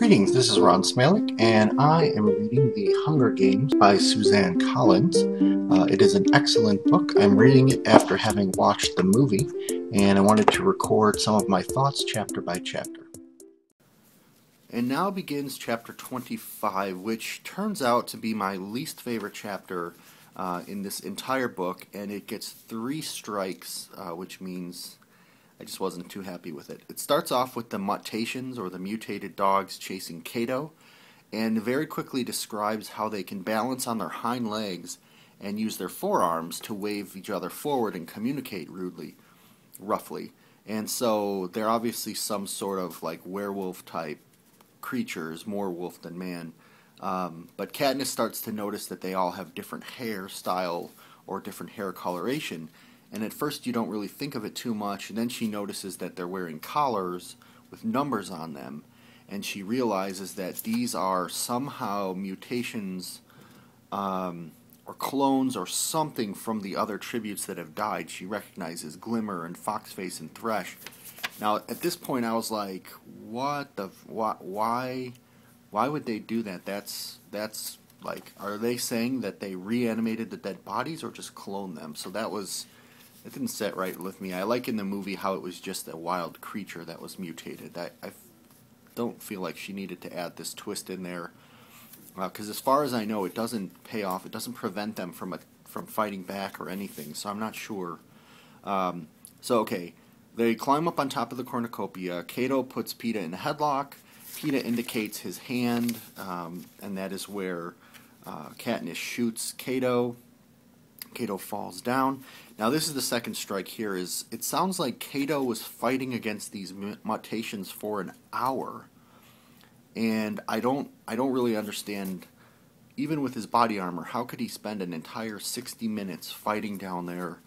Greetings, this is Ron Smalek, and I am reading The Hunger Games by Suzanne Collins. It is an excellent book. I'm reading it after having watched the movie, and I wanted to record some of my thoughts chapter by chapter. And now begins chapter 25, which turns out to be my least favorite chapter in this entire book, and it gets 3 strikes, which means I just wasn't too happy with it. It starts off with the mutations, or the mutated dogs, chasing Cato, and very quickly describes how they can balance on their hind legs and use their forearms to wave each other forward and communicate roughly. And so they're obviously some sort of like werewolf type creatures, more wolf than man. But Katniss starts to notice that they all have different hairstyle or different hair coloration. And at first you don't really think of it too much, and then she notices that they're wearing collars with numbers on them, and she realizes that these are somehow mutations or clones or something from the other tributes that have died. She recognizes Glimmer and Foxface and Thresh. Now at this point I was like, why would they do that? That's like, are they saying that they reanimated the dead bodies or just cloned them? So it didn't sit right with me. I like in the movie how it was just a wild creature that was mutated. I don't feel like she needed to add this twist in there, because as far as I know, it doesn't pay off. It doesn't prevent them from fighting back or anything. So I'm not sure. Okay, they climb up on top of the cornucopia. Cato puts Peeta in a headlock. Peeta indicates his hand, and that is where Katniss shoots Cato. Cato falls down. Now this is the second strike here. It sounds like Cato was fighting against these mutations for an hour, and I don't really understand. Even with his body armor, how could he spend an entire 60 minutes fighting down there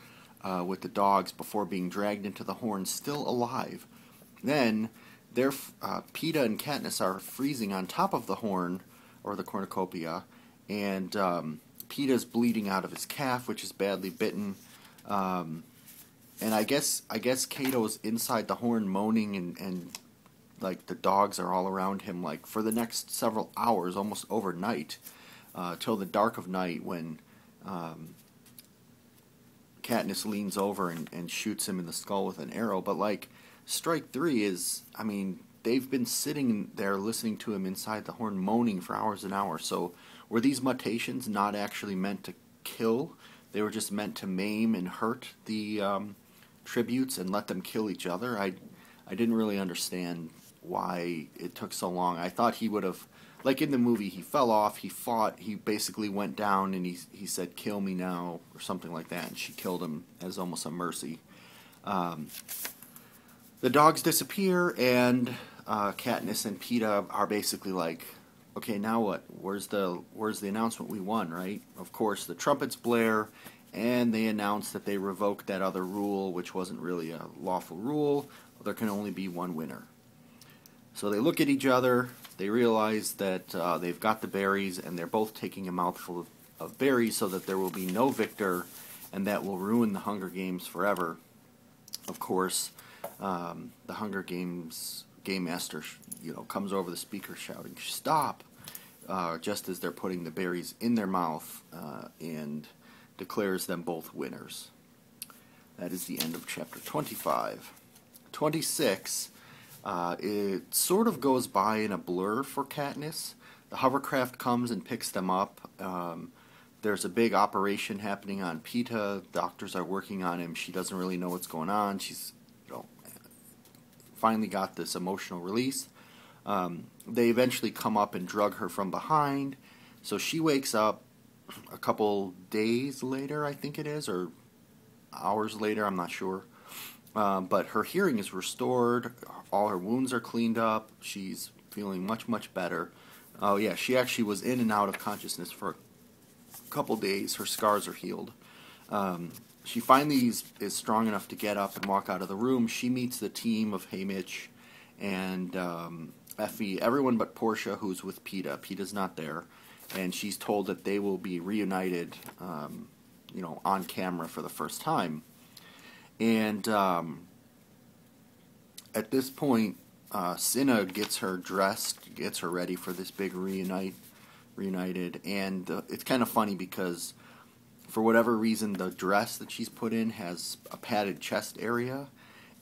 with the dogs before being dragged into the Horn still alive? Then Peeta and Katniss are freezing on top of the Horn, or the cornucopia, and Peeta's bleeding out of his calf, which is badly bitten, and I guess Cato's inside the Horn moaning, and like the dogs are all around him, like for the next several hours, almost overnight, till the dark of night, when Katniss leans over and shoots him in the skull with an arrow. But like, strike 3 is, I mean, they've been sitting there listening to him inside the Horn moaning for hours and hours. So were these mutations not actually meant to kill? They were just meant to maim and hurt the tributes and let them kill each other? I didn't really understand why it took so long. I thought he would have, like in the movie, he fell off, he fought, he basically went down, and he said, "Kill me now," or something like that, and she killed him as almost a mercy. The dogs disappear, and Katniss and Peeta are basically like, okay, now what? Where's the announcement? We won, right? Of course, the trumpets blare, and they announce that they revoked that other rule, which wasn't really a lawful rule. There can only be one winner. So they look at each other. They realize that they've got the berries, and they're both taking a mouthful of berries so that there will be no victor, and that will ruin the Hunger Games forever. Of course, the Hunger Games Game Master, comes over the speaker shouting, "Stop!" Just as they're putting the berries in their mouth, and declares them both winners. That is the end of chapter 25. 26, it sort of goes by in a blur for Katniss. The hovercraft comes and picks them up. There's a big operation happening on Peeta. Doctors are working on him. She doesn't really know what's going on. She's finally got this emotional release. They eventually come up and drug her from behind. So she wakes up a couple days later, I think it is, or hours later, I'm not sure. But her hearing is restored. All her wounds are cleaned up. She's feeling much, much better. Oh yeah, she actually was in and out of consciousness for a couple days. Her scars are healed. She finally is strong enough to get up and walk out of the room. She meets the team of Haymitch and Effie, everyone but Portia, who's with Peeta. Peeta's not there, and she's told that they will be reunited, on camera for the first time. And at this point, Cinna gets her dressed, gets her ready for this big reunited, and it's kind of funny because for whatever reason the dress that she's put in has a padded chest area,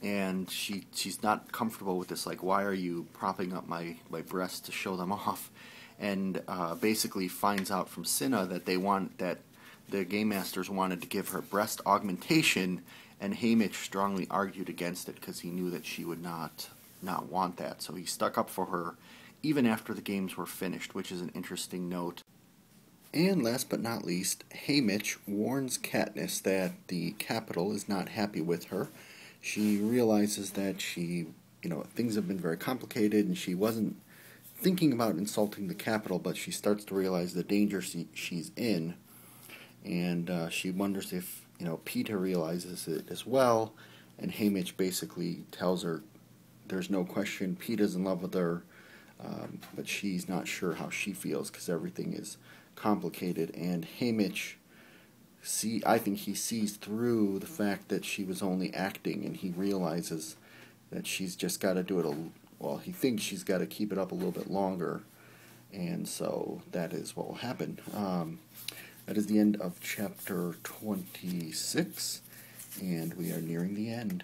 and she's not comfortable with this. Like, why are you propping up my breasts to show them off? And basically finds out from Cinna that the game masters wanted to give her breast augmentation, and Haymitch strongly argued against it because he knew that she would not want that. So he stuck up for her even after the games were finished, which is an interesting note. And last but not least, Haymitch warns Katniss that the Capitol is not happy with her. She realizes that things have been very complicated, and she wasn't thinking about insulting the Capitol, but she starts to realize the danger she's in, and she wonders if Peeta realizes it as well. And Haymitch basically tells her there's no question Peeta's in love with her, but she's not sure how she feels because everything is complicated. And Haymitch, I think he sees through the fact that she was only acting, and he realizes that she's just got to do it. He thinks she's got to keep it up a little bit longer, and so that is what will happen. That is the end of chapter 26, and we are nearing the end.